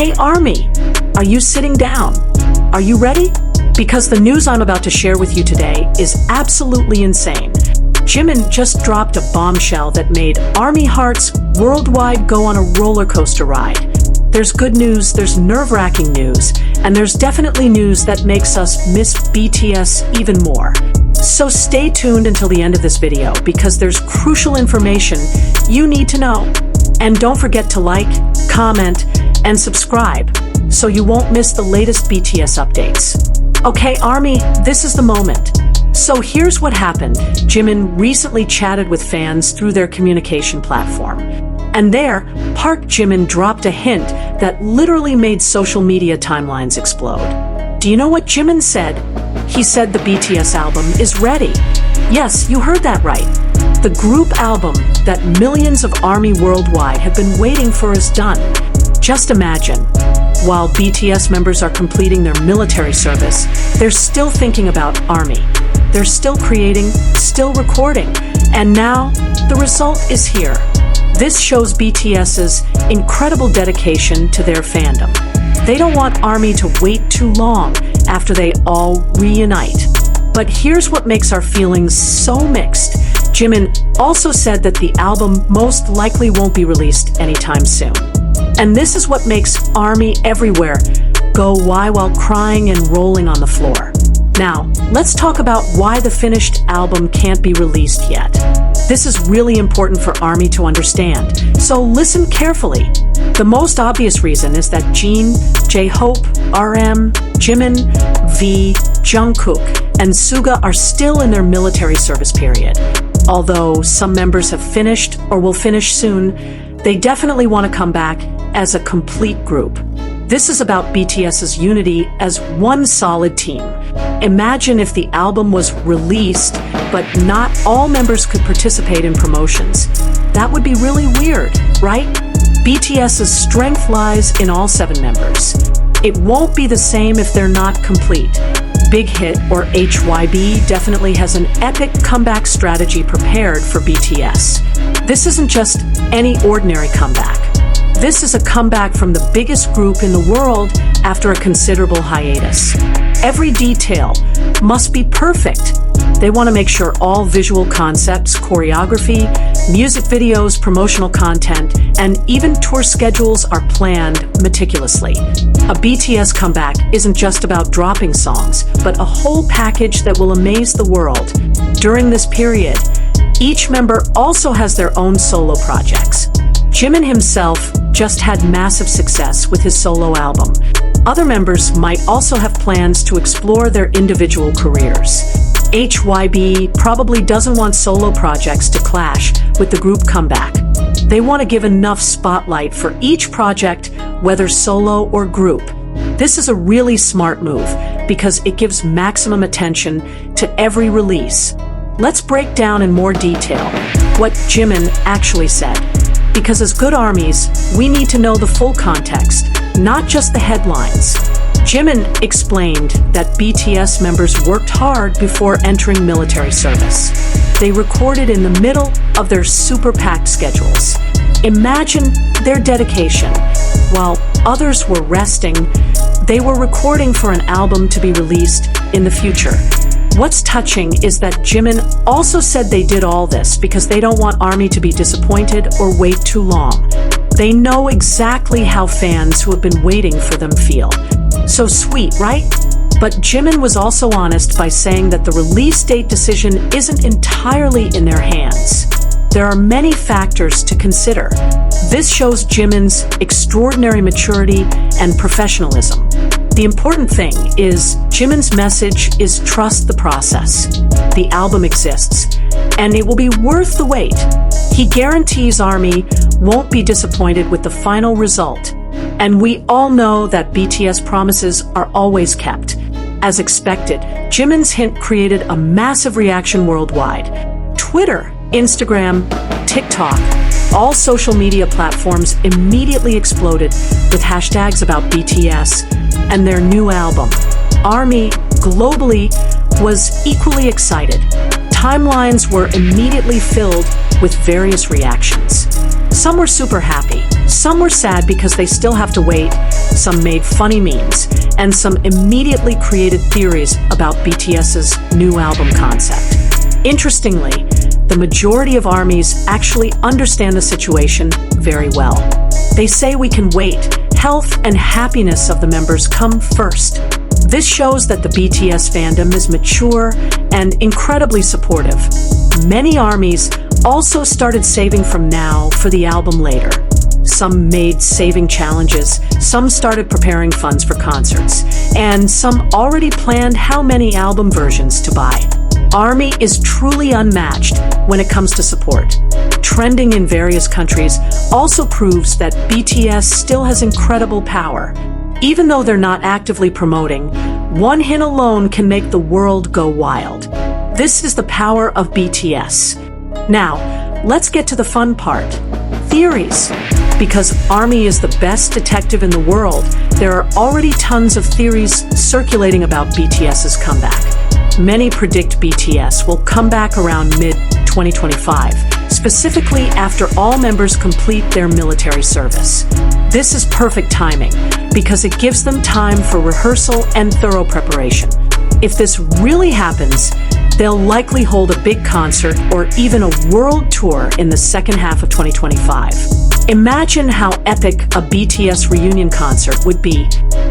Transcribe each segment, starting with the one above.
Hey ARMY, are you sitting down? Are you ready? Because the news I'm about to share with you today is absolutely insane. JIMIN just dropped a bombshell that made ARMY hearts worldwide go on a roller coaster ride. There's good news, there's nerve-wracking news, and there's definitely news that makes us miss BTS even more. So stay tuned until the end of this video because there's crucial information you need to know. And don't forget to like, comment, and subscribe so you won't miss the latest BTS updates. Okay, ARMY, this is the moment. So here's what happened. JIMIN recently chatted with fans through their communication platform. And there, Park Jimin dropped a hint that literally made social media timelines explode. Do you know what Jimin said? He said the BTS album is ready. Yes, you heard that right. The group album that millions of ARMY worldwide have been waiting for is done. Just imagine, while BTS members are completing their military service, they're still thinking about ARMY. They're still creating, still recording, and now the result is here. This shows BTS's incredible dedication to their fandom. They don't want ARMY to wait too long after they all reunite. But here's what makes our feelings so mixed. JIMIN also said that the album most likely won't be released anytime soon. And this is what makes ARMY everywhere go why while crying and rolling on the floor. Now, let's talk about why the finished album can't be released yet. This is really important for ARMY to understand, so listen carefully. The most obvious reason is that Jin, J-Hope, RM, Jimin, V, Jungkook, and Suga are still in their military service period. Although some members have finished or will finish soon, they definitely want to come back as a complete group. This is about BTS's unity as one solid team. Imagine if the album was released, but not all members could participate in promotions. That would be really weird, right? BTS's strength lies in all 7 members. It won't be the same if they're not complete. Big Hit, or HYB, definitely has an epic comeback strategy prepared for BTS. This isn't just any ordinary comeback. This is a comeback from the biggest group in the world after a considerable hiatus. Every detail must be perfect. They want to make sure all visual concepts, choreography, music videos, promotional content, and even tour schedules are planned meticulously. A BTS comeback isn't just about dropping songs, but a whole package that will amaze the world. During this period, each member also has their own solo projects. Jimin himself just had massive success with his solo album. Other members might also have plans to explore their individual careers. HYB probably doesn't want solo projects to clash with the group comeback. They want to give enough spotlight for each project, whether solo or group. This is a really smart move because it gives maximum attention to every release. Let's break down in more detail what Jimin actually said. Because as good ARMYs, we need to know the full context, not just the headlines. Jimin explained that BTS members worked hard before entering military service. They recorded in the middle of their super packed schedules. Imagine their dedication. While others were resting, they were recording for an album to be released in the future. What's touching is that Jimin also said they did all this because they don't want ARMY to be disappointed or wait too long. They know exactly how fans who have been waiting for them feel. So sweet, right? But Jimin was also honest by saying that the release date decision isn't entirely in their hands. There are many factors to consider. This shows Jimin's extraordinary maturity and professionalism. The important thing is Jimin's message is trust the process. The album exists, and it will be worth the wait. He guarantees ARMY won't be disappointed with the final result. And we all know that BTS promises are always kept. As expected, Jimin's hint created a massive reaction worldwide. Twitter, Instagram, TikTok, all social media platforms immediately exploded with hashtags about BTS and their new album. ARMY globally was equally excited. Timelines were immediately filled with various reactions. Some were super happy. Some were sad because they still have to wait some made funny memes, and some immediately created theories about BTS's new album concept. Interestingly, the majority of ARMYs actually understand the situation very well. They say we can wait. Health and happiness of the members come first. This shows that the BTS fandom is mature and incredibly supportive. Many ARMYs also started saving from now for the album later. Some made saving challenges, some started preparing funds for concerts, and some already planned how many album versions to buy. ARMY is truly unmatched when it comes to support. Trending in various countries also proves that BTS still has incredible power. Even though they're not actively promoting, one hint alone can make the world go wild. This is the power of BTS. Now, let's get to the fun part. Theories. Because ARMY is the best detective in the world, there are already tons of theories circulating about BTS's comeback. Many predict BTS will come back around mid-2025, specifically after all members complete their military service. This is perfect timing because it gives them time for rehearsal and thorough preparation. If this really happens, they'll likely hold a big concert or even a world tour in the second half of 2025. Imagine how epic a BTS reunion concert would be.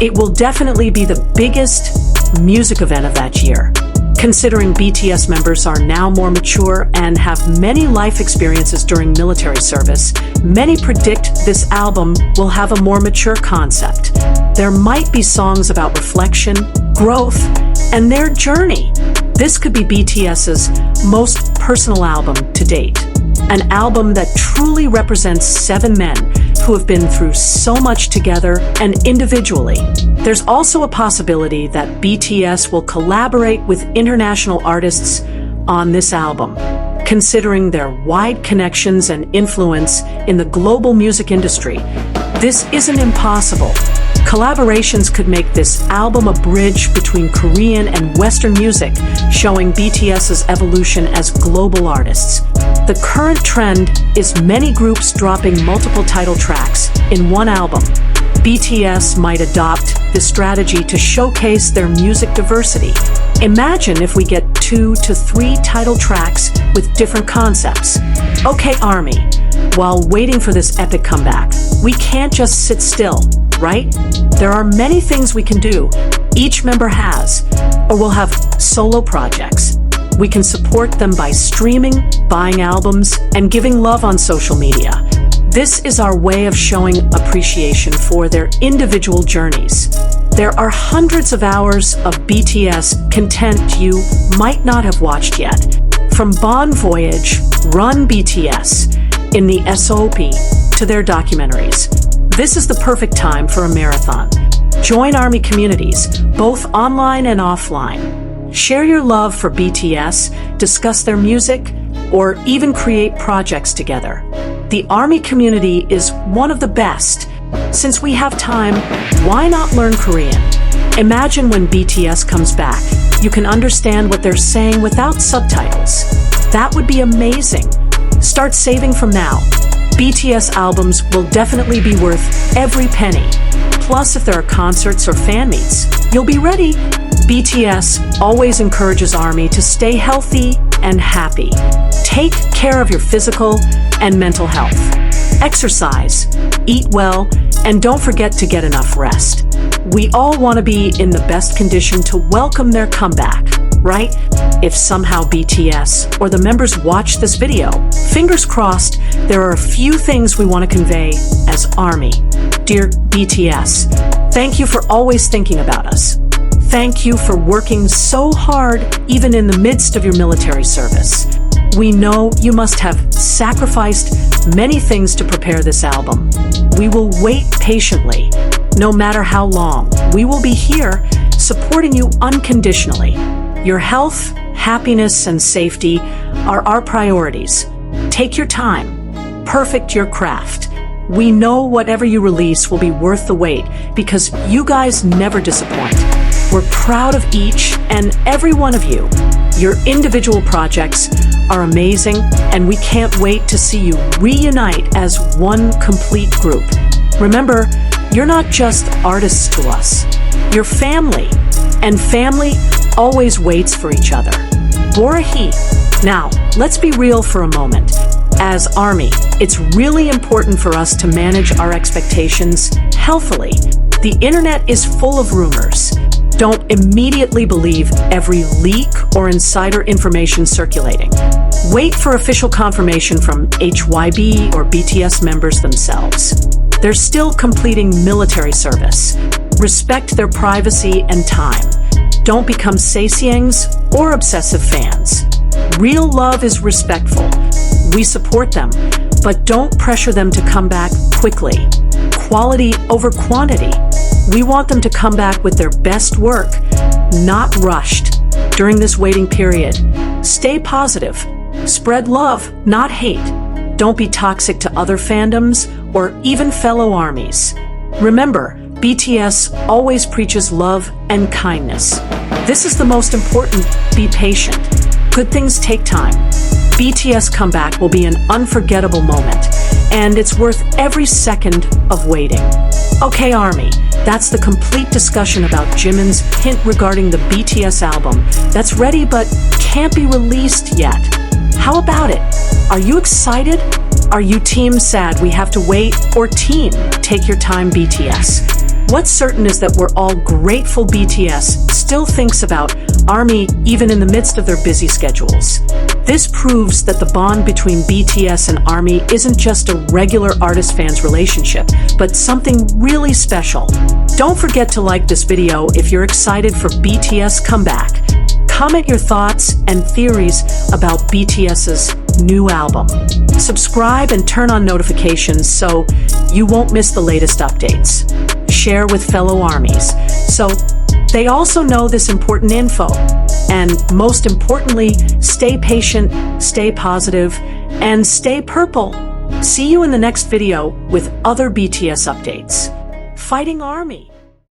It will definitely be the biggest music event of that year. Considering BTS members are now more mature and have many life experiences during military service, many predict this album will have a more mature concept. There might be songs about reflection, growth, and their journey. This could be BTS's most personal album to date. An album that truly represents 7 men who have been through so much together and individually. There's also a possibility that BTS will collaborate with international artists on this album. Considering their wide connections and influence in the global music industry, this isn't impossible. Collaborations could make this album a bridge between Korean and Western music, showing BTS's evolution as global artists. The current trend is many groups dropping multiple title tracks in one album. BTS might adopt this strategy to showcase their music diversity. Imagine if we get 2 to 3 title tracks with different concepts. Okay, ARMY, while waiting for this epic comeback, we can't just sit still, right? There are many things we can do. Each member has, or will have, solo projects. We can support them by streaming, buying albums, and giving love on social media. This is our way of showing appreciation for their individual journeys. There are hundreds of hours of BTS content you might not have watched yet. From Bon Voyage, Run BTS, In the SOP, to their documentaries. This is the perfect time for a marathon. Join ARMY communities, both online and offline. Share your love for BTS, discuss their music, or even create projects together. The ARMY community is one of the best. Since we have time, why not learn Korean? Imagine when BTS comes back, you can understand what they're saying without subtitles. That would be amazing. Start saving from now. BTS albums will definitely be worth every penny. Plus, if there are concerts or fan meets, you'll be ready. BTS always encourages ARMY to stay healthy and happy. Take care of your physical and mental health. Exercise, eat well, and don't forget to get enough rest. We all want to be in the best condition to welcome their comeback, right? If somehow BTS or the members watch this video, fingers crossed, there are a few things we want to convey as ARMY. Dear BTS, thank you for always thinking about us. Thank you for working so hard even in the midst of your military service. We know you must have sacrificed many things to prepare this album. We will wait patiently. No matter how long, we will be here supporting you unconditionally. Your health, happiness, and safety are our priorities. Take your time. Perfect your craft. We know whatever you release will be worth the wait because you guys never disappoint. We're proud of each and every one of you. Your individual projects are amazing, and we can't wait to see you reunite as one complete group. Remember, you're not just artists to us. You're family, and family always waits for each other. Borahi. Now, let's be real for a moment. As ARMY, it's really important for us to manage our expectations healthily. The internet is full of rumors. Don't immediately believe every leak or insider information circulating. Wait for official confirmation from HYB or BTS members themselves. They're still completing military service. Respect their privacy and time. Don't become sasaengs or obsessive fans. Real love is respectful. We support them, but don't pressure them to come back quickly. Quality over quantity. We want them to come back with their best work, not rushed. During this waiting period, stay positive. Spread love, not hate. Don't be toxic to other fandoms or even fellow armies. Remember, BTS always preaches love and kindness. This is the most important. Be patient. Good things take time. BTS comeback will be an unforgettable moment, and it's worth every second of waiting. Okay, ARMY, that's the complete discussion about JIMIN's hint regarding the BTS album that's ready but can't be released yet. How about it? Are you excited? Are you team sad we have to wait, or team take your time BTS? What's certain is that we're all grateful BTS still thinks about ARMY even in the midst of their busy schedules. This proves that the bond between BTS and ARMY isn't just a regular artist-fans relationship, but something really special. Don't forget to like this video if you're excited for BTS comeback. Comment your thoughts and theories about BTS's new album. Subscribe and turn on notifications so you won't miss the latest updates. Share with fellow armies so they also know this important info. And most importantly, stay patient, stay positive, and stay purple. See you in the next video with other BTS updates. Fighting ARMY.